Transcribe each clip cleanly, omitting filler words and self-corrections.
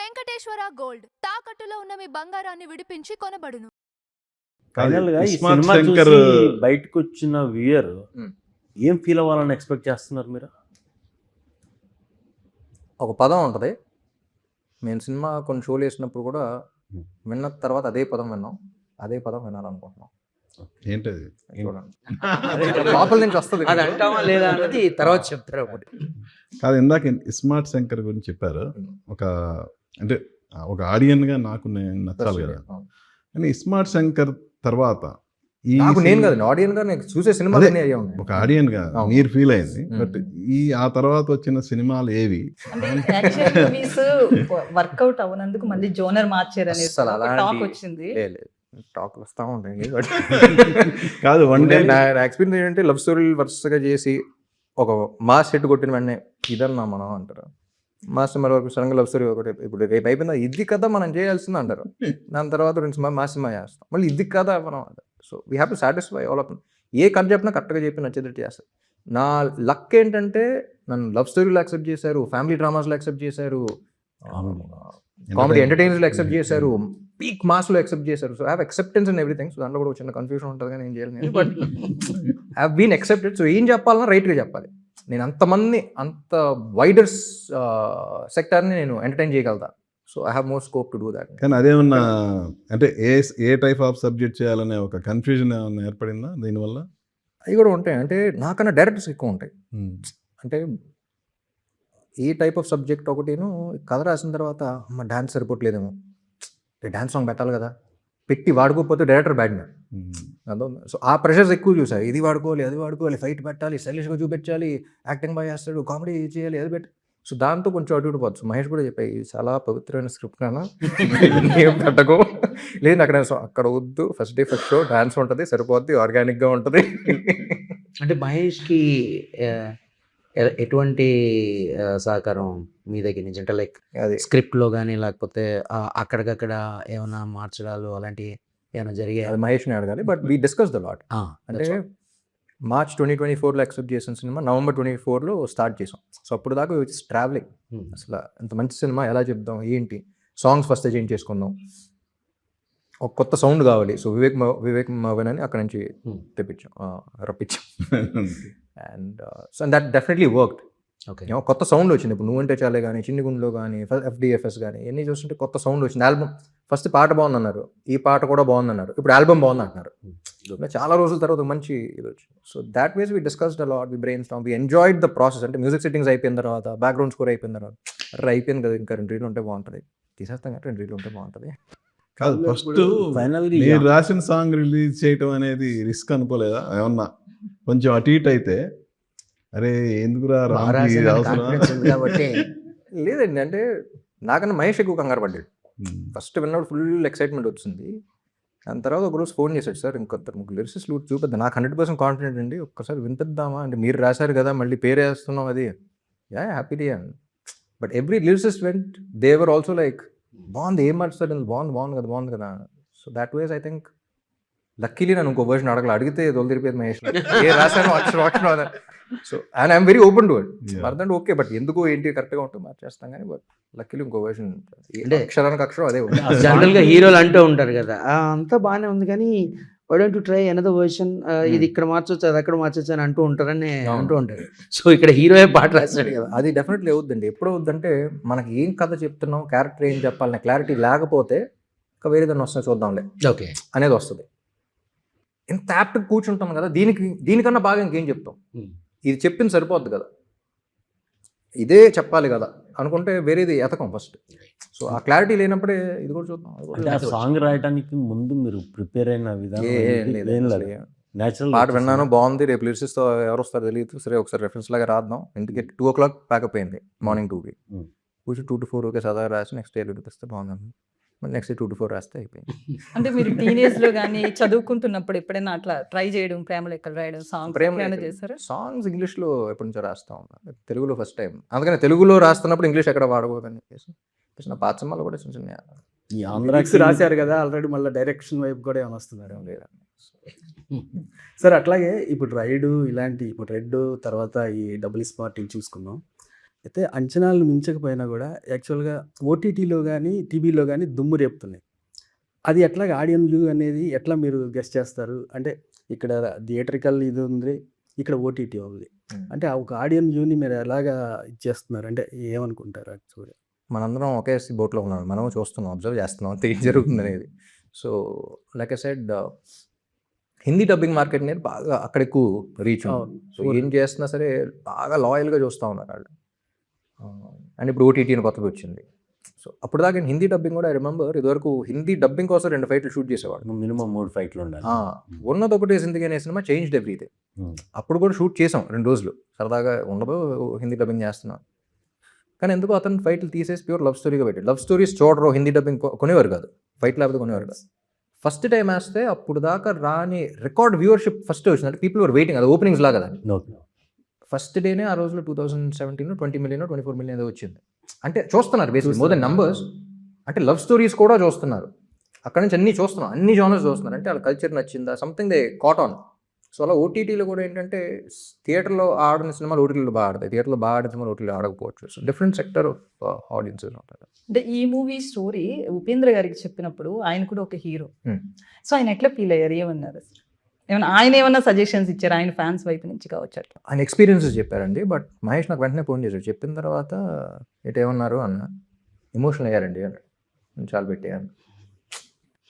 Venkateswara gold తాకట్టులో ఉన్న మీ బంగారాన్ని విడిపించి కొనబడును. ఫైనల్ గా ఈ ఇస్మార్ట్ సినిమా శంకర్ చూసి బయటకు వచ్చిన వ్యూయర్ ఏం ఫీల్ అవ్వాలని ఎక్స్పెక్ట్ చేస్తున్నారు మీరు? ఒక పదం ఉంటుంది. మేము సినిమా కొన్ని షోలు వేసినప్పుడు కూడా విన్న తర్వాత అదే పదం విన్నాం, అదే పదం వినాలనుకుంటున్నాం. ఏంటది? చూడండి లోపల నుంచి వస్తుంది, అది అంటామా లేదా అన్నది తర్వాత చెప్తారు. ఒకటి కాదు, ఇందాక ఇస్మార్ట్ శంకర్ గురించి చెప్పారు. ఒక అంటే ఒక ఆడియన్ గా నాకు నచ్చాలి కదా, కానీ ఇస్మార్ట్ శంకర్ తర్వాత నేను కదా ఆడియన్ గా నేను చూసే సినిమాలు అయ్యా ఉన్నాయి. ఒక ఆడియన్ గా మీరు ఫీల్ అయింది. బట్ ఆ తర్వాత వచ్చిన సినిమాలు ఏవి వర్కౌట్ అవనందుకు మళ్ళీ జోనర్ మార్చారు అనేది టాక్ వచ్చింది. టాక్లు వస్తూ ఉంటాయి. కాదు, వన్ డే నా ఎక్స్పీరియన్స్ ఏంటంటే లవ్ స్టోరీలు వరుసగా చేసి ఒక మాస్ సెట్ కొట్టిన వెంటనే ఇదన్నా మనం అంటారు. మాస్ సినిమా వరకు సడన్గా లవ్ స్టోరీ ఒకటి ఇప్పుడు రేపు అయిపోయిందా ఇది కదా మనం చేయాల్సింది అంటారు. దాని తర్వాత మాస్ సినిమా చేస్తాం, మళ్ళీ ఇది కదా మనం అంటారు. So we have to satisfy all of. ఏ కథ చెప్పినా కరెక్ట్గా చెప్పి నచ్చేటట్టు చేస్తారు. నా లక్ ఏంటంటే నన్ను లవ్ స్టోరీలో యాక్సెప్ట్ చేశారు, ఫ్యామిలీ డ్రామాస్లో యాక్సెప్ట్ చేశారు, కామెడీ ఎంటర్టైనర్స్లో యాక్సెప్ట్ చేశారు, పీక్ మాస్లో యాక్సెప్ట్ చేశారు. So have acceptance in everything. So దాంట్లో కూడా చిన్న కన్ఫ్యూజన్ ఉంటుంది కానీ ఏం చేయాలి, but have been accepted. So ఏం చెప్పాలన్నా రైట్గా చెప్పాలి. నేను అంతమంది అంత వైడర్స్ సెక్టార్ని నేను ఎంటర్టైన్ చేయగలుగుతా. So I have more scope to do that. కానీ అదేమన్నా అంటే ఏ టైప్ ఆఫ్ సబ్జెక్ట్ చేయాలనే ఒక కన్ఫ్యూజన్ ఏమన్నా ఏర్పడిందా దీనివల్ల? అవి కూడా ఉంటాయి. అంటే నాకన్నా డైరెక్టర్స్ ఎక్కువ ఉంటాయి. అంటే ఏ టైప్ ఆఫ్ సబ్జెక్ట్ ఒకటిను కథ రాసిన తర్వాత అమ్మ డాన్స్ సరిపోవట్లేదేమో, డాన్స్ సాంగ్ పెట్టాలి కదా, పెట్టి వాడుకోకపోతే డైరెక్టర్ బ్యాడ్ మ్యాన్. సో ఆ ప్రెషర్స్ ఎక్కువ చూసారు. ఇది వాడుకోవాలి, అది వాడుకోవాలి, ఫైట్ పెట్టాలి, స్టైలిష్గా చూపించాలి, యాక్టింగ్ బాగా చేస్తాడు, కామెడీ చేయాలి, అది పెట్టి. సో దాంతో కొంచెం అటు ఇటు పోవచ్చు. మహేష్ కూడా చెప్పాయి చాలా పవిత్రమైన స్క్రిప్ట్ కానా ఏం పెట్టకు లేదు అక్కడ. సో అక్కడ వద్దు, first day first show dance ఉంటుంది, సరిపోద్ది, ఆర్గానిక్గా ఉంటుంది. అంటే మహేష్కి ఎటువంటి సహకారం మీ దగ్గర నుంచి? అంటే లైక్ అది స్క్రిప్ట్లో కానీ లేకపోతే అక్కడికక్కడ ఏమైనా మార్చడాలు అలాంటివి ఏమైనా జరిగాయి? అది మహేష్ని అడగాలి. But we discuss the lot. అంటే మార్చ్ 2024లో యాక్సెప్ట్ చేసిన సినిమా నవంబర్ 24లో స్టార్ట్ చేసాం. సో అప్పుడు దాకా ఇట్స్ ట్రావెలింగ్. అసలు ఇంత మంచి సినిమా ఎలా చెప్దాం, ఏంటి సాంగ్స్ ఫస్ట్ చేంజ్ చేసుకుందాం, ఒక కొత్త సౌండ్ కావాలి. సో వివేక్ మవన్ అని అక్కడ నుంచి రప్పించాం. And so that definitely worked. Okay, కొత్త సౌండ్ వచ్చింది. ఇప్పుడు నువ్వంటే చాలే కానీ, చిన్ని గుండెలో కానీ, FDFS కానీ ఎన్ని చూస్తుంటే కొత్త సౌండ్ వచ్చింది. ఆల్బమ్ ఫస్ట్ పాట బాగుందన్నారు, ఈ పాట కూడా బాగుందన్నారు, ఇప్పుడు ఆల్బమ్ బాగుంది అంటున్నారు. చాలా రోజుల తర్వాత మంచి ఇది వచ్చింది. So that ways we discussed a lot, we brain storm, we enjoyed the process. అంటే మ్యూజిక్ సెట్టింగ్స్ అయిపోయిన తర్వాత, బ్యాక్గ్రౌండ్ స్కోర్ అయిపోయిన తర్వాత, అయిపోయింది కదా ఇంకా 2 రీలు ఉంటే బాగుంటుంది, తీసేస్తాం కదా 2 రీలు ఉంటే బాగుంటుంది. కాదు, ఫస్ట్ మీరు రాసిన సాంగ్ రిలీజ్ చేయటం అనేది రిస్క్ అనుకోలేదా? ఏమన్నా కొంచెం అటు ఇటు అయితే అరే ఎందుకురా కాబట్టి లేదండి. అంటే నాకన్నా మహేష్ ఎక్కువ కంగారు పడ్డాడు. ఫస్ట్ విన్నప్పుడు ఫుల్ ఎక్సైట్మెంట్ వచ్చింది. దాని తర్వాత ఒకరోజు ఫోన్ చేశాడు, సార్ ఇంకొక 3 లిరిసిస్ట్ చూపిద్దాం, నాకు 100% కాన్ఫిడెంట్ అండి, ఒక్కసారి వినిపిద్దామా అంటే, మీరు రాశారు కదా మళ్ళీ పేరు వేస్తున్నాం, అది happy and but every lyricist vent, they were also like బాగుంది, ఏం మాట్లాడు, బాగుంది కదా. So that ways I think luckily నన్ను ఇంకో వర్షన్ అడిగితే దొలు తిరిపేది మహేష్, ఏ రాశాను అక్షరం. So and I'm very open to it. అర్థం ఓకే, బట్ ఎందుకు ఏంటి కరెక్ట్గా ఉంటే మార్చేస్తాం కానీ, బట్ లక్కీలీ ఇంకో వర్షన్ అంటే అక్షరానికి అక్షరం అదే. జనరల్గా హీరోలు అంటూ ఉంటారు కదా, అంతా బాగానే ఉంది కానీ why don't you try another version, ఇది ఇక్కడ మార్చొచ్చు, అది అక్కడ మార్చొచ్చు అని అంటూ ఉంటారు. సో ఇక్కడ హీరోయే పాట రాశాడు కదా, అది డెఫినెట్లీ అవుద్దండి. ఎప్పుడు అవుద్దంటే మనకి ఏం కథ చెప్తున్నాం, క్యారెక్టర్ ఏం చెప్పాలనే క్లారిటీ లేకపోతే ఇంకా వేరేదాన్ని వస్తుంది చూద్దాంలే ఓకే అనేది వస్తుంది. ఇంత యాప్ట్గా కూర్చుంటాం కదా, దీనికన్నా బాగా ఇంకేం చెప్తాం, ఇది చెప్పింది సరిపోద్ది కదా, ఇదే చెప్పాలి కదా అనుకుంటే వేరేది ఎతకం ఫస్ట్. సో ఆ క్లారిటీ లేనప్పుడే ఇది కూడా చూద్దాం. సాంగ్ రాయడానికి ముందు మీరు ప్రిపేర్ అయిన విధానం, పాట విన్నాను బాగుంది, రేపు లిరిసిస్తో ఎవరు వస్తారో తెలియదు, సరే ఒకసారి రెఫరెన్స్ లాగా రాద్దాం. ఇంటికి 2 o'clock ప్యాకప్ అయింది, మార్నింగ్ 2కి కూర్చొని 2 to 4 ఓకే చదవ రాసి నెక్స్ట్ డే వినిపిస్తే బాగుంది, నెక్స్ట్ 2 to 4 రాస్తే అయిపోయింది. అంటే మీరు టీనేజ్లో కానీ చదువుకుంటున్నప్పుడు ఎప్పుడైనా అట్లా ట్రై చేయడం, ప్రేమ లెక్కలు రాయడం, సాంగ్స్ చేస్తారా? సాంగ్స్ ఇంగ్లీష్లో ఎప్పటి నుంచో రాస్తా ఉన్నాను, తెలుగులో ఫస్ట్ టైం. అందుకని తెలుగులో రాస్తున్నప్పుడు ఇంగ్లీష్ ఎక్కడ వాడకూడదని చెప్పేసి నా పాత సినిమాలో కూడా చిన్న చిన్న ఈ ఆంధ్రాకి రాశారు కదా ఆల్రెడీ, మళ్ళీ డైరెక్షన్ వైపు కూడా ఏమైనా వస్తున్నారు లేదా సార్? అట్లాగే ఇప్పుడు రైడు ఇలాంటి, ఇప్పుడు రెడ్ తర్వాత ఈ డబుల్ స్పాట్ ఇవి చూసుకుందాం. అయితే అంచనాలు మించకపోయినా కూడా యాక్చువల్గా ఓటీటీలో కానీ టీవీలో కానీ దుమ్ము రేపుతున్నాయి. అది ఎట్లాగ ఆడియన్ వ్యూ అనేది ఎట్లా మీరు గెస్ చేస్తారు? అంటే ఇక్కడ థియేట్రికల్ ఇది ఉంది, ఇక్కడ ఓటీటీ ఉంది. అంటే ఆ ఒక ఆడియన్ వ్యూని మీరు ఎలాగా ఇచ్చేస్తున్నారు? అంటే ఏమనుకుంటారు యాక్చువల్గా? మనందరం ఒకే బోట్లో ఉన్నాం, మనం చూస్తున్నాం, అబ్జర్వ్ చేస్తున్నాం అంతే ఏం జరుగుతుంది అనేది. So like I said, Hindi dubbing market అనేది బాగా అక్కడ ఎక్కువ రీచ్ ఉంది. సో ఏం చేస్తున్నా సరే బాగా లాయల్గా చూస్తూ ఉన్నారు వాళ్ళు. అండ్ ఇప్పుడు ఓటీటీ అని కొత్తగా వచ్చింది. సో అప్పుడు దాకా హిందీ డబ్బింగ్ కూడా ఐ రిమెంబర్, ఇదివరకు హిందీ డబ్బింగ్ కోసం 2 ఫైట్లు షూట్ చేసేవాడు. మినిమం 3 ఫైట్లు ఉండాలి. ఉన్నది ఒకటే జిందగీ అనే సినిమా చేంజ్డ్ ఎవ్రీథింగ్. అప్పుడు కూడా షూట్ చేసాం 2 రోజులు, సరదాగా ఉండదు హిందీ డబ్బింగ్ చేస్తున్నాం. కానీ ఎందుకు అతను ఫైట్లు తీసేసి ప్యూర్ లవ్ స్టోరీగా పెట్టాడు. లవ్ స్టోరీస్ చూడరు, హిందీ డబ్బింగ్ కొనేవారు కాదు, ఫైట్ లేకపోతే కొనేవారు కాదు. ఫస్ట్ టైం వేస్తే అప్పుడు దాకా రాని రికార్డ్ వ్యూవర్షిప్ ఫస్ట్ వచ్చింది. అంటే పీపుల్ వర్ వెయిటింగ్, అది ఓపెనింగ్స్ లాగా కదా. ఫస్ట్ డేనే ఆ రోజులో 2017 20 million 24 million ఏదో వచ్చింది. అంటే చూస్తున్నారు బేసిక్లీ మోర్ దెన్ నంబర్స్. అంటే లవ్ స్టోరీస్ కూడా చూస్తున్నారు, అక్కడ నుంచి అన్ని చూస్తున్నాం, అన్ని జానర్స్ చూస్తున్నారు. అంటే వాళ్ళ కల్చర్ నచ్చిందా, something they caught on. So అలా ఓటీటీలో కూడా ఏంటంటే థియేటర్లో ఆడిన సినిమాలు ఓటీటీలో బాగా ఆడతాయి, థియేటర్లో బాగా ఆడిన సినిమాలు ఓటీటీలో ఆడకపోవచ్చు. So different sector of audiences ఉంటారు. అంటే ఈ మూవీ స్టోరీ ఉపేంద్ర గారికి చెప్పినప్పుడు ఆయన కూడా ఒక హీరో, సో ఆయన ఎట్లా ఫీల్ అయ్యారు, ఏమన్నారు అసలు? ఆయన ఏమన్నా సజెషన్స్ ఇచ్చారు ఆయన ఫ్యాన్స్ వైపు నుంచి కావచ్చు అట్లా? ఆయన ఎక్స్పీరియన్సెస్ చెప్పారండి. బట్ మహేష్ నాకు వెంటనే ఫోన్ చేశాడు, చెప్పిన తర్వాత ఏమన్నారు అన్న, ఎమోషనల్ అయ్యారండి అన్నాడు, చాలా పెట్టాను.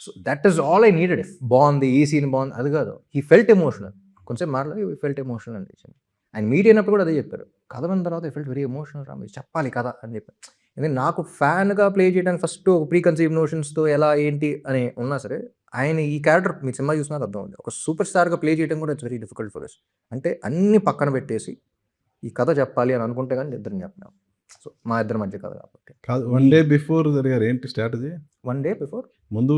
So that is all I needed. బాగుంది, ఈ సీన్ బాగుంది అది కాదు, హీ ఫెల్ట్ ఎమోషనల్. కొంచెం మాట్లాడి హీ ఫెల్ట్ ఎమోషనల్ అనిపించింది. ఆయన మీట్ అయినప్పుడు కూడా అదే చెప్పారు, కథ విన్న తర్వాత ఐ ఫెల్ట్ వెరీ ఎమోషనల్ రా, మీరు చెప్పాలి కథ అని చెప్పారు. ఎందుకంటే నాకు ఫ్యాన్గా ప్లే చేయడానికి ఫస్ట్ ఒక ప్రీ కన్సీవ్ నోషన్స్తో ఎలా ఏంటి అని ఉన్నా సరే, ఆయన ఈ క్యారెక్టర్ మీ సినిమా చూసినా అర్థం ఉంది, ఒక సూపర్ స్టార్గా ప్లే చేయడం కూడా it's very difficult for us. అంటే అన్ని పక్కన పెట్టేసి ఈ కథ చెప్పాలి అని అనుకుంటే కానీ ఇద్దరిని చెప్పినాం. సో మా ఇద్దరి మధ్య కథ కాబట్టి కాదు, 1 day before జరిగారు ఏంటి స్ట్రాటజీ? 1 day before ముందు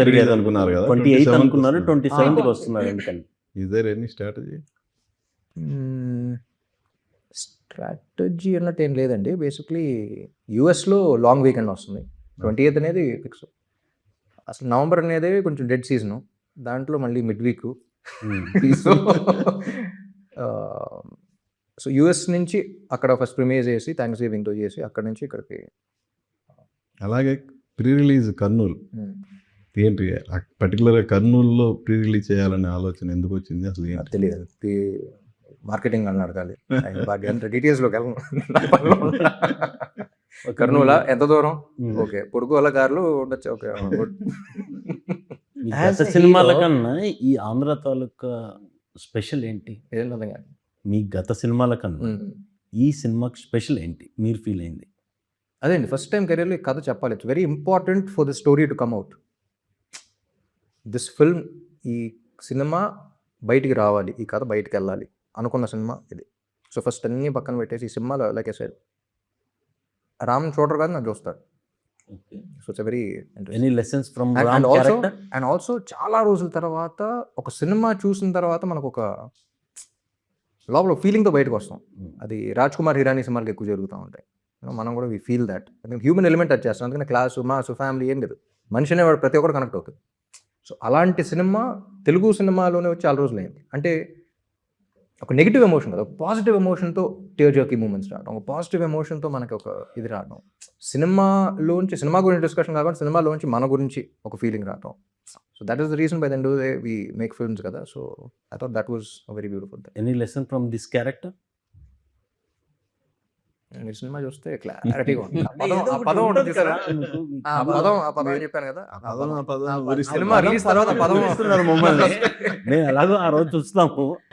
జరిగేది అనుకున్నారు కదా, 28 అనుకున్నారు, 27కి వస్తున్నారు. ఎందుకని is there any strategy? Strategy అన్నట్టు ఏం లేదండి. బేసిక్లీ యూఎస్లో లాంగ్ వీకెండ్ వస్తుంది, 28th అనేది ఫిక్స్. అసలు నవంబర్ అనేది కొంచెం డెడ్ సీజను, దాంట్లో మళ్ళీ మిడ్ వీక్. సో యూఎస్ నుంచి అక్కడ ఫస్ట్ ప్రీమియర్ చేసి థ్యాంక్స్ గివింగ్తో చేసి అక్కడ నుంచి ఇక్కడికి. అలాగే ప్రీ రిలీజ్ కర్నూలు ఏంటి, పర్టికులర్గా కర్నూలులో ప్రీ రిలీజ్ చేయాలనే ఆలోచన ఎందుకు వచ్చింది అసలు? తెలియదు, మార్కెటింగ్ అని అడగాలి, అంత డీటెయిల్స్లోకి వెళ్ళను. కర్నూలా ఎంత దూరం, ఓకే పొడుగు వల్ల కార్లు ఉండొచ్చు, ఓకే. గత సినిమాల కన్నా ఈ ఆంధ్ర తాలూకా స్పెషల్ ఏంటి? ఏం లేదు కానీ మీ గత సినిమాల కన్నా ఈ సినిమాకి స్పెషల్ ఏంటి మీరు ఫీల్ అయింది? అదే అండి, ఫస్ట్ టైం కెరీర్లో ఈ కథ చెప్పాలి. It's very important for the story to come out. This film, ఈ సినిమా బయటికి రావాలి, ఈ కథ బయటికి వెళ్ళాలి అనుకున్న సినిమా ఇది. సో ఫస్ట్ అన్నీ పక్కన పెట్టేసి ఈ సినిమాలో లైక్ ఐ సెడ్ రామ్ చూడరు కాదు, నాకు చూస్తారు. So it's very any lessons from and also చాలా రోజుల తర్వాత ఒక సినిమా చూసిన తర్వాత మనకు ఒక లోపల ఫీలింగ్తో బయటకు వస్తాం. అది రాజ్ కుమార్ హిరానీ సినిమాలకు ఎక్కువ జరుగుతూ ఉంటాయి. మనం కూడా we feel that. Human element అది చేస్తాం. అందుకని క్లాసు మాసు ఫ్యామిలీ ఏం లేదు, మనిషి అనేవాడు ప్రతి ఒక్కరు కనెక్ట్ అవుతుంది. సో అలాంటి సినిమా తెలుగు సినిమాలోనే వచ్చి చాలా రోజులు అయింది. అంటే ఒక నెగిటివ్ ఎమోషన్ కదా, ఒక పాజిటివ్ ఎమోషన్తో టియర్ జర్కీ మూమెంట్స్ రావడం, ఒక పాజిటివ్ ఎమోషన్తో మనకి ఒక ఇది రావడం, సినిమాలోంచి సినిమా గురించి డిస్కషన్ కాకుండా సినిమాలోంచి మన గురించి ఒక ఫీలింగ్ రావడం. So that is the reason by then do they we make films కదా. So I thought that was very beautiful. Any lesson from this character? మీరు సినిమా చూస్తే క్లారిటీగా ఉంటుంది. ఆ పదం ఉంటుంది కదా, ఆ పదం చెప్పాను కదా, సినిమా రిలీజ్ తర్వాత పదం మమ్మల్ని మేము ఎలాగో ఆ రోజు చూస్తాము.